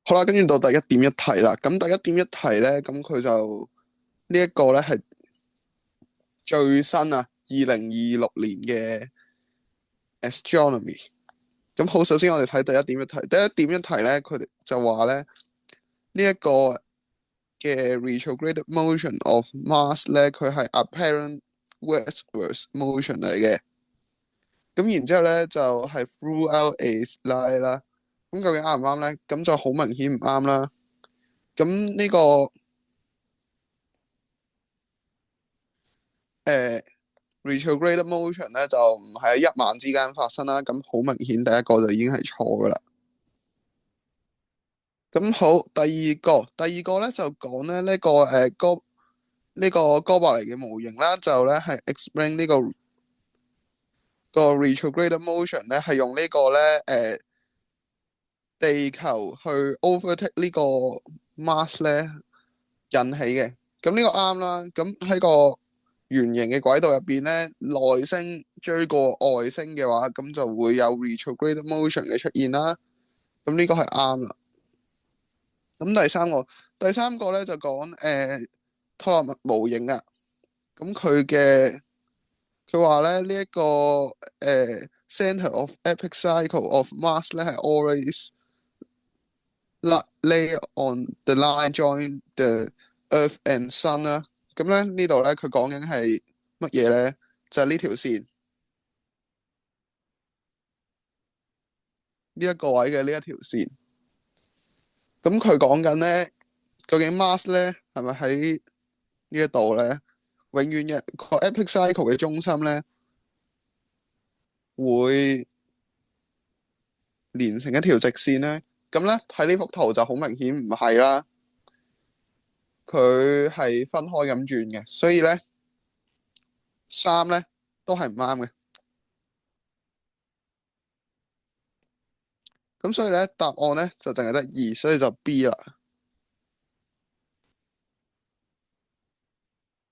好啦，跟住到第一點一題啦。咁第一點一題咧，咁佢就呢一個咧係最新啊，2026年嘅 astronomy。咁好，首先我哋睇第一點一題。第一點一題咧，佢哋就話咧呢一個嘅 retrograde motion of Mars 咧，佢係 apparent westwards motion 嚟嘅。咁然之後咧就係 throughout a line 啦。咁究竟啱唔啱咧？咁就好明顯唔啱啦。咁呢個誒 retrograde motion 咧就唔係喺一晚之間發生啦。咁好明顯第一個就已經係錯噶啦。咁好，第二個咧就講咧呢個哥白尼嘅模型啦，就咧係 explain 個 retrograde motion 咧係用呢個咧地球去 overtake 呢個 Mars 咧引起嘅。咁呢個啱啦。咁喺個圓形嘅軌道入邊咧，內星追過外星嘅話，咁就會有 retrograde motion 嘅出現啦。咁呢個係啱啦。咁第三個咧就講托勒密模型啊。咁佢話咧呢一個center of epic cycle of Mars 咧係 always lay on the line join the Earth and Sun 啦。咁咧呢度咧佢講緊係乜嘢咧？就係呢條線，呢一個位嘅呢一條線。咁佢講緊咧，究竟 Mars 咧係咪喺呢一度咧？永遠嘅個 epic cycle 嘅中心咧，會連成一條直線咧。咁咧睇呢幅圖就好明顯唔係啦，佢係分開咁轉嘅，所以咧三咧都係唔啱嘅。咁所以咧答案咧就淨係得二，所以就 B 啦。